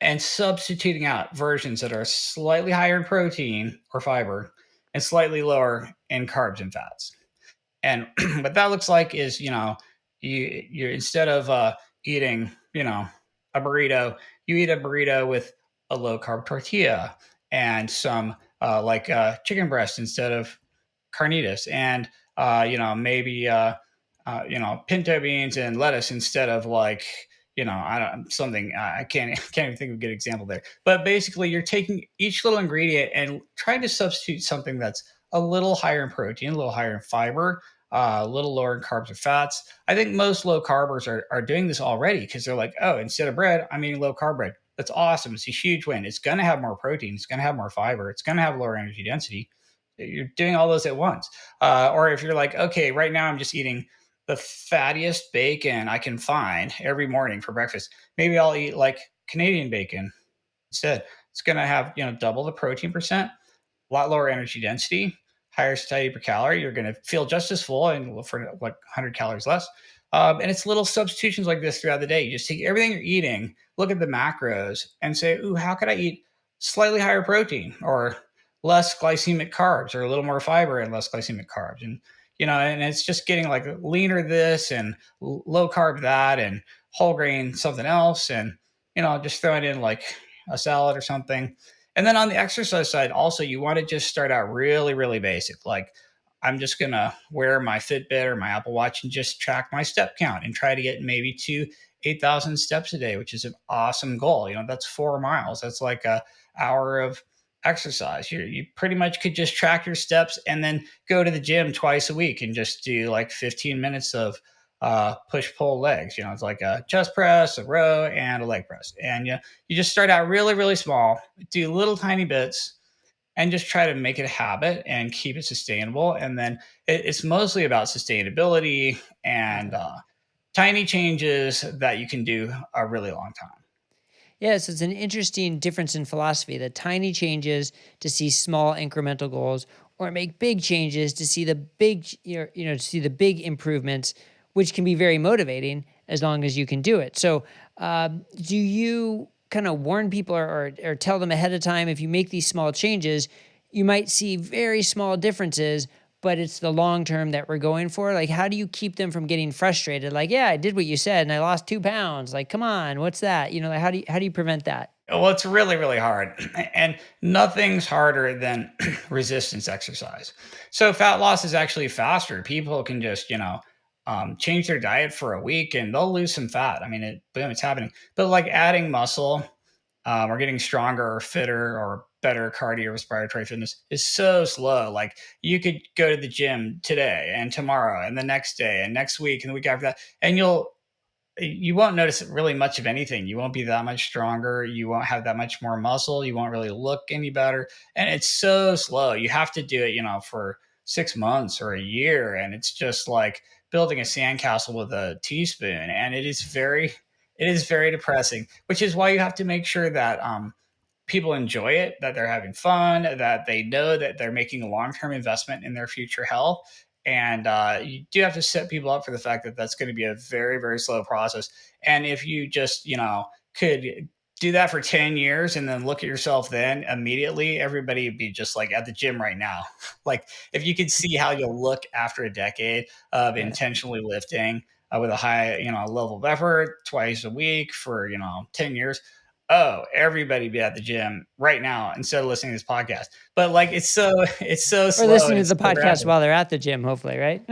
and substituting out versions that are slightly higher in protein or fiber and slightly lower in carbs and fats. And what that looks like is, you instead of eating, a burrito, you eat a burrito with a low carb tortilla and some chicken breast instead of carnitas, and maybe pinto beans and lettuce instead of like I don't something I can't even think of a good example there. But basically, you're taking each little ingredient and trying to substitute something that's a little higher in protein, a little higher in fiber, a little lower in carbs or fats. I think most low carbers are doing this already because they're like, oh, instead of bread, I'm eating low carb bread. That's awesome. It's a huge win. It's going to have more protein. It's going to have more fiber. It's going to have lower energy density. You're doing all those at once. Or if you're like, okay, right now I'm just eating the fattiest bacon I can find every morning for breakfast. Maybe I'll eat like Canadian bacon instead. It's going to have, double the protein percent, a lot lower energy density, higher satiety per calorie. You're going to feel just as full and for like 100 calories less. And it's little substitutions like this throughout the day. You just take everything you're eating, look at the macros, and say, ooh, how could I eat slightly higher protein or less glycemic carbs or a little more fiber and less glycemic carbs? And it's just getting like leaner this and low carb that and whole grain something else. And, just throwing in like a salad or something. And then on the exercise side, also, you want to just start out really, really basic. Like, I'm just going to wear my Fitbit or my Apple Watch and just track my step count and try to get maybe to 8,000 steps a day, which is an awesome goal. That's 4 miles. That's like a hour of exercise. You pretty much could just track your steps and then go to the gym twice a week and just do like 15 minutes of push pull legs. It's like a chest press, a row, and a leg press. And you just start out really, really small, do little tiny bits, and just try to make it a habit and keep it sustainable. And then it's mostly about sustainability and tiny changes that you can do a really long time. Yes, it's an interesting difference in philosophy. The tiny changes to see small incremental goals, or make big changes to see the big, to see the big improvements, which can be very motivating as long as you can do it. So, do you kind of warn people or tell them ahead of time if you make these small changes, you might see very small differences, but it's the long term that we're going for? Like, how do you keep them from getting frustrated? Like, yeah, I did what you said and I lost 2 pounds. Like, come on, what's that? Like, how do you prevent that? Well, it's really, really hard. And nothing's harder than resistance exercise. So fat loss is actually faster. People can just, change their diet for a week and they'll lose some fat. I mean, boom, it's happening. But like adding muscle or getting stronger or fitter or better cardiorespiratory fitness is so slow. Like you could go to the gym today and tomorrow and the next day and next week and the week after that, and you won't notice really much of anything. You won't be that much stronger. You won't have that much more muscle. You won't really look any better. And it's so slow. You have to do it, for 6 months or a year. And it's just like building a sandcastle with a teaspoon. And it is very depressing, which is why you have to make sure that people enjoy it, that they're having fun, that they know that they're making a long-term investment in their future health. And you do have to set people up for the fact that that's going to be a very, very slow process. And if you just, could do that for 10 years and then look at yourself then immediately, everybody would be just like at the gym right now. Like if you could see how you'll look after a decade of Yeah. intentionally lifting with a high, level of effort twice a week for, 10 years. Oh, everybody be at the gym right now instead of listening to this podcast. But like it's so Or slow and listening to it's the so podcast rapid. while they're at the gym, hopefully, right?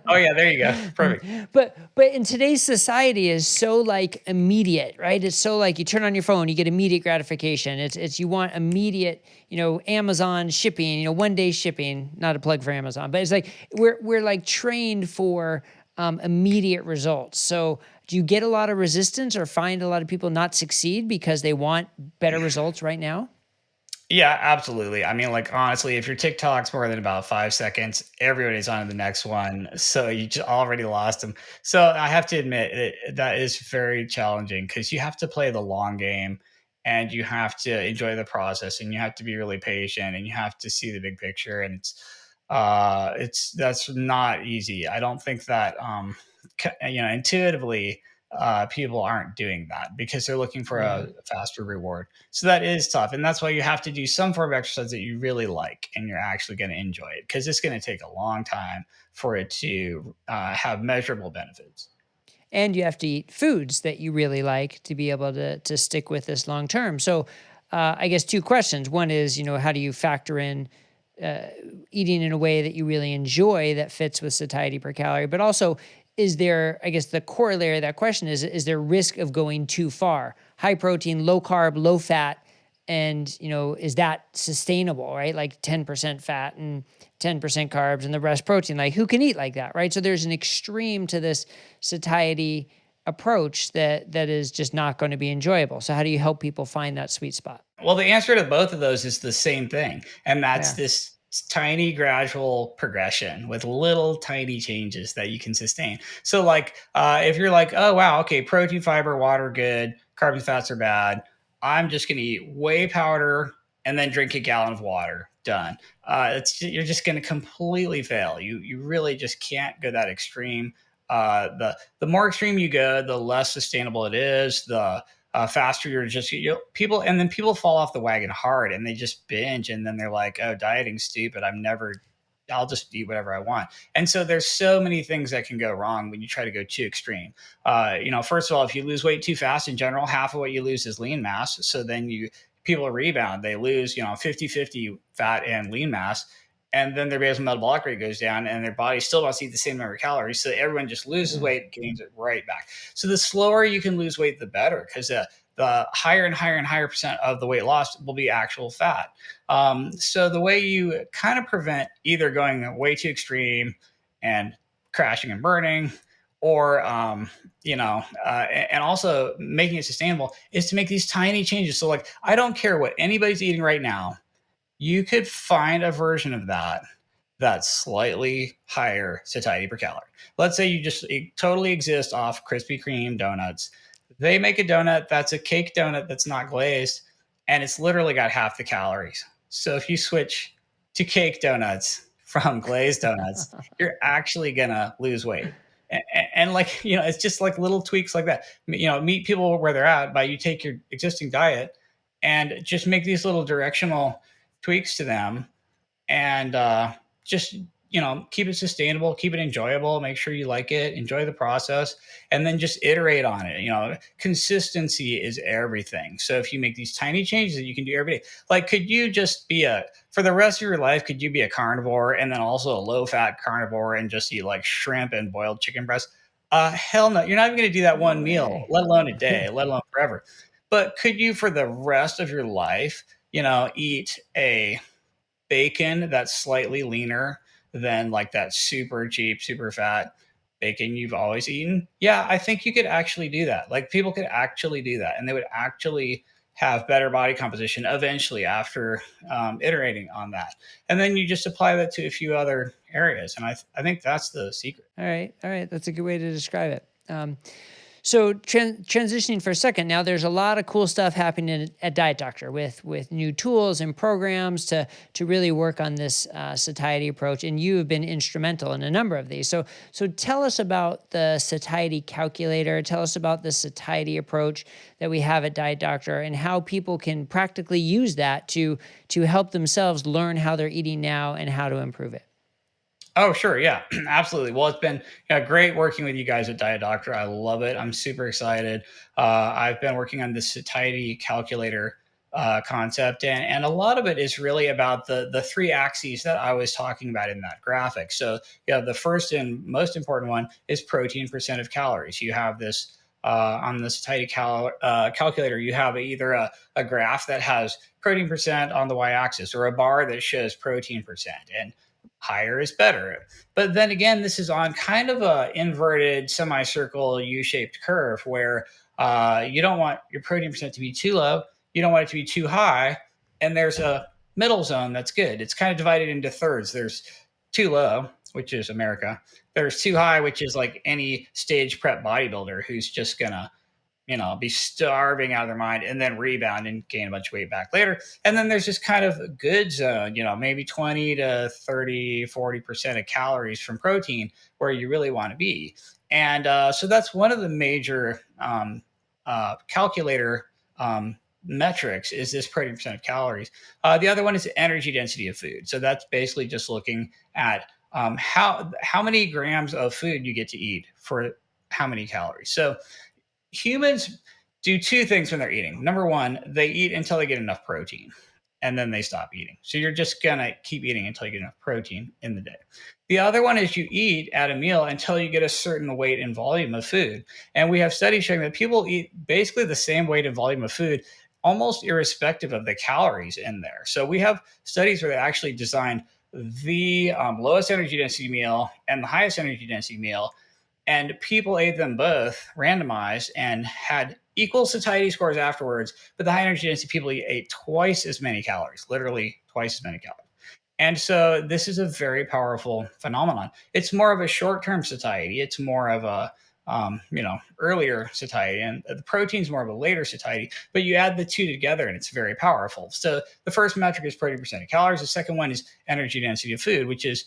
Oh yeah, there you go. Perfect. But in today's society is so like immediate, right? It's so like you turn on your phone, you get immediate gratification. It's you want immediate, Amazon shipping, 1 day shipping. Not a plug for Amazon, but it's like we're like trained for immediate results. So do you get a lot of resistance or find a lot of people not succeed because they want better results right now? Yeah, absolutely. I mean, like honestly, if your TikTok's more than about 5 seconds, everybody's on to the next one. So you just already lost them. So I have to admit that is very challenging because you have to play the long game and you have to enjoy the process and you have to be really patient and you have to see the big picture. And it's that's not easy. I don't think that intuitively people aren't doing that because they're looking for Yeah. a faster reward. So that is tough. And that's why you have to do some form of exercise that you really like and you're actually going to enjoy it because it's going to take a long time for it to have measurable benefits. And you have to eat foods that you really like to be able to stick with this long term. So, I guess two questions. One is, how do you factor in uh, eating in a way that you really enjoy that fits with satiety per calorie? But also, is there, I guess, the corollary of that question is there risk of going too far? High protein, low carb, low fat, and is that sustainable, right? Like 10% fat and 10% carbs and the rest protein. Like who can eat like that, right? So there's an extreme to this satiety approach that is just not going to be enjoyable. So how do you help people find that sweet spot? Well, the answer to both of those is the same thing, and that's Yeah. this tiny gradual progression with little tiny changes that you can sustain. So, like, if you're like, oh wow, okay, protein, fiber, water, good, carbs and fats are bad. I'm just going to eat whey powder and then drink a gallon of water. Done. You're just going to completely fail. You really just can't go that extreme. The more extreme you go, the less sustainable it is. The faster you're just people and then people fall off the wagon hard and they just binge and then they're like, oh, dieting's stupid, I'll just eat whatever I want. And so there's so many things that can go wrong when you try to go too extreme. First of all, if you lose weight too fast in general, half of what you lose is lean mass. So then people rebound, they lose 50-50 fat and lean mass, and then their basal metabolic rate goes down and their body still wants to eat the same number of calories. So everyone just loses Yeah. weight, gains it right back. So the slower you can lose weight, the better, because the higher and higher and higher percent of the weight lost will be actual fat. So the way you kind of prevent either going way too extreme and crashing and burning, or and also making it sustainable, is to make these tiny changes. So like, I don't care what anybody's eating right now, you could find a version of that that's slightly higher satiety per calorie. Let's say you just totally exist off Krispy Kreme donuts. They make a donut that's a cake donut that's not glazed, and it's literally got half the calories. So if you switch to cake donuts from glazed donuts, you're actually gonna lose weight. And like, it's just like little tweaks like that. Meet people where they're at by you take your existing diet and just make these little directional tweaks to them, and just keep it sustainable, keep it enjoyable, make sure you like it, enjoy the process, and then just iterate on it. Consistency is everything. So if you make these tiny changes that you can do every day, like, could you just be a for the rest of your life, could you be a carnivore and then also a low fat carnivore and just eat like shrimp and boiled chicken breast? Hell no. You're not even going to do that No one meal, way. let alone a day, let alone forever. But could you for the rest of your life, eat a bacon that's slightly leaner than like that super cheap, super fat bacon you've always eaten? Yeah, I think you could actually do that. Like, people could actually do that, and they would actually have better body composition eventually after iterating on that. And then you just apply that to a few other areas, and I think that's the secret. All right. All right. That's a good way to describe it. So transitioning for a second, now there's a lot of cool stuff happening at Diet Doctor with new tools and programs to really work on this satiety approach, and you have been instrumental in a number of these. So tell us about the satiety calculator. Tell us about the satiety approach that we have at Diet Doctor, and how people can practically use that to help themselves learn how they're eating now and how to improve it. Oh, sure. Yeah, absolutely. Well, it's been great working with you guys at Diet Doctor. I love it. I'm super excited. I've been working on this satiety calculator concept, and a lot of it is really about the three axes that I was talking about in that graphic. So, yeah, the first and most important one is protein percent of calories. You have this on the satiety calculator. You have either a graph that has protein percent on the y-axis, or a bar that shows protein percent, and higher is better. But then again, this is on kind of a inverted semicircle U-shaped curve where you don't want your protein percent to be too low, you don't want it to be too high, and there's a middle zone that's good. It's kind of divided into thirds. There's too low, which is America. There's too high, which is like any stage prep bodybuilder who's just gonna be starving out of their mind and then rebound and gain a bunch of weight back later. And then there's this kind of good zone, maybe 20 to 30, 40% of calories from protein where you really want to be. And so that's one of the major calculator metrics is this protein percent of calories. The other one is the energy density of food. So that's basically just looking at how many grams of food you get to eat for how many calories. So humans do two things when they're eating. Number one, they eat until they get enough protein, and then they stop eating. So you're just going to keep eating until you get enough protein in the day. The other one is you eat at a meal until you get a certain weight and volume of food. And we have studies showing that people eat basically the same weight and volume of food almost irrespective of the calories in there. So we have studies where they actually designed the lowest energy density meal and the highest energy density meal, and people ate them both randomized and had equal satiety scores afterwards. But the high energy density people ate twice as many calories, literally twice as many calories. And so this is a very powerful phenomenon. It's more of a short-term satiety. It's more of a earlier satiety, and the protein's more of a later satiety. But you add the two together, and it's very powerful. So the first metric is protein percent of calories. The second one is energy density of food, which is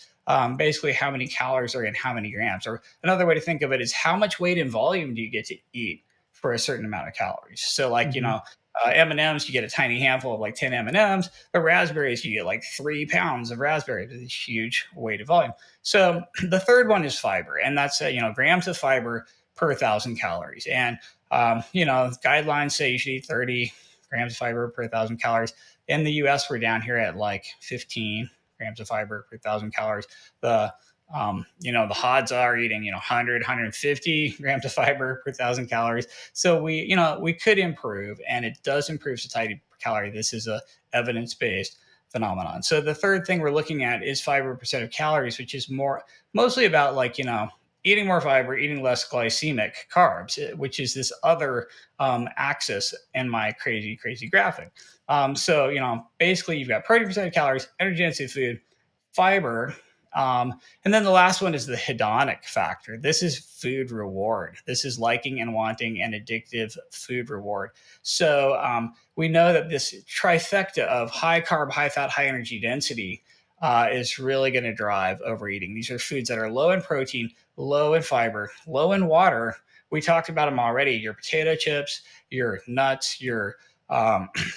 basically how many calories are in how many grams. Or another way to think of it is how much weight and volume do you get to eat for a certain amount of calories. So, like M&Ms, you get a tiny handful of like 10 M&Ms, but raspberries, you get like 3 pounds of raspberries with a huge weight of volume. So the third one is fiber, and that's, grams of fiber per 1,000 calories. And, guidelines say you should eat 30 grams of fiber per 1,000 calories. In the US, we're down here at like 15 grams of fiber per 1,000 calories. The HODs are eating, 100, 150 grams of fiber per 1,000 calories. So we could improve, and it does improve satiety per calorie. This is a evidence-based phenomenon. So the third thing we're looking at is fiber percent of calories, which is mostly about eating more fiber, eating less glycemic carbs, which is this other axis in my crazy graphic. Basically you've got protein percent of calories, energy density of food, fiber. And then the last one is the hedonic factor. This is food reward. This is liking and wanting an addictive food reward. So we know that this trifecta of high carb, high fat, high energy density is really going to drive overeating. These are foods that are low in protein, low in fiber, low in water. We talked about them already. Your potato chips, your nuts, your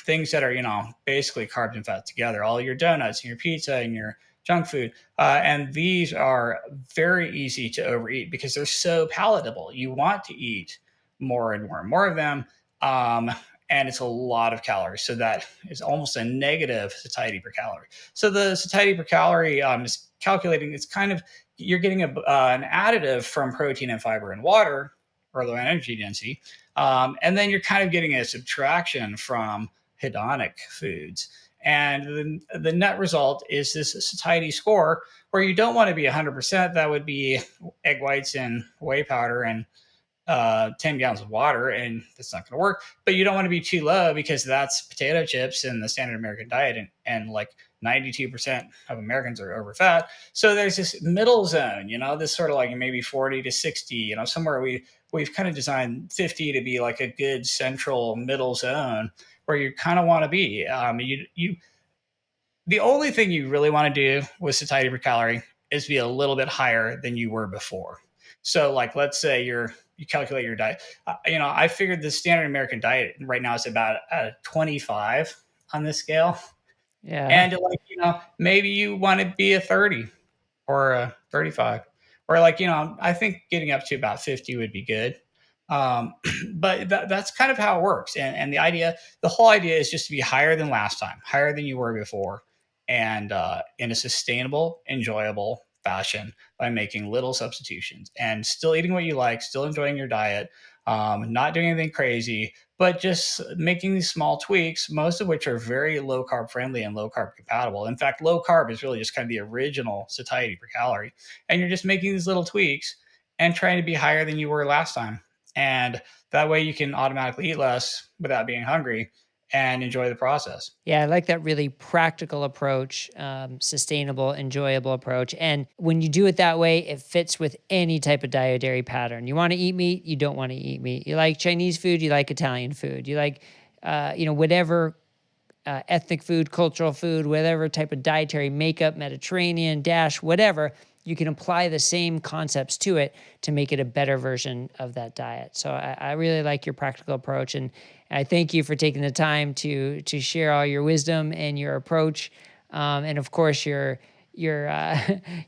things that are, basically carbs and fat together, all your donuts and your pizza and your junk food. And these are very easy to overeat because they're so palatable. You want to eat more and more and more of them. And it's a lot of calories. So that is almost a negative satiety per calorie. So the satiety per calorie is calculating, it's kind of, you're getting an additive from protein and fiber and water, or low energy density. And then you're kind of getting a subtraction from hedonic foods. And the net result is this satiety score where you don't want to be 100%. That would be egg whites and whey powder and 10 gallons of water, and that's not going to work. But you don't want to be too low because that's potato chips in the standard American diet, and like 92% of Americans are over fat. So there's this middle zone, this sort of like maybe 40 to 60, somewhere we've kind of designed 50 to be like a good central middle zone where you kind of want to be. The only thing you really want to do with satiety per calorie is be a little bit higher than you were before. So, like, let's say you calculate your diet. I figured the standard American diet right now is about a 25 on this scale, Yeah. and like maybe you want to be a 30 or a 35, or like I think getting up to about 50 would be good. But that's kind of how it works, and the whole idea is just to be higher than last time, higher than you were before, and in a sustainable, enjoyable fashion by making little substitutions and still eating what you like, still enjoying your diet, not doing anything crazy, but just making these small tweaks, most of which are very low carb friendly and low carb compatible. In fact, low carb is really just kind of the original satiety per calorie. And you're just making these little tweaks and trying to be higher than you were last time. And that way you can automatically eat less without being hungry and enjoy the process. Yeah, I like that really practical approach, sustainable, enjoyable approach. And when you do it that way, it fits with any type of dietary pattern. You want to eat meat, you don't want to eat meat. You like Chinese food, you like Italian food. You like, whatever ethnic food, cultural food, whatever type of dietary makeup, Mediterranean, dash, whatever, you can apply the same concepts to it to make it a better version of that diet. So I really like your practical approach, and I thank you for taking the time to share all your wisdom and your approach, and of course your your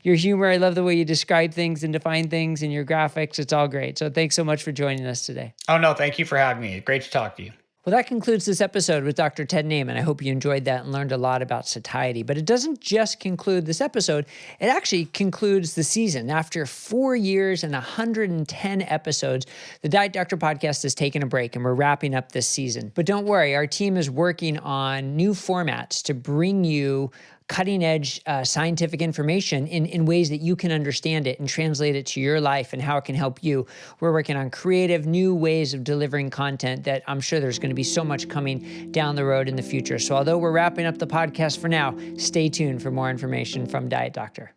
humor. I love the way you describe things and define things, and your graphics. It's all great. So thanks so much for joining us today. Oh, no, thank you for having me. Great to talk to you. Well, that concludes this episode with Dr. Ted Naiman. I hope you enjoyed that and learned a lot about satiety. But it doesn't just conclude this episode, it actually concludes the season. After 4 years and 110 episodes, the Diet Doctor podcast has taken a break and we're wrapping up this season. But don't worry, our team is working on new formats to bring you cutting-edge scientific information in ways that you can understand it and translate it to your life and how it can help you. We're working on creative new ways of delivering content that I'm sure there's going to be so much coming down the road in the future. So although we're wrapping up the podcast for now, stay tuned for more information from Diet Doctor.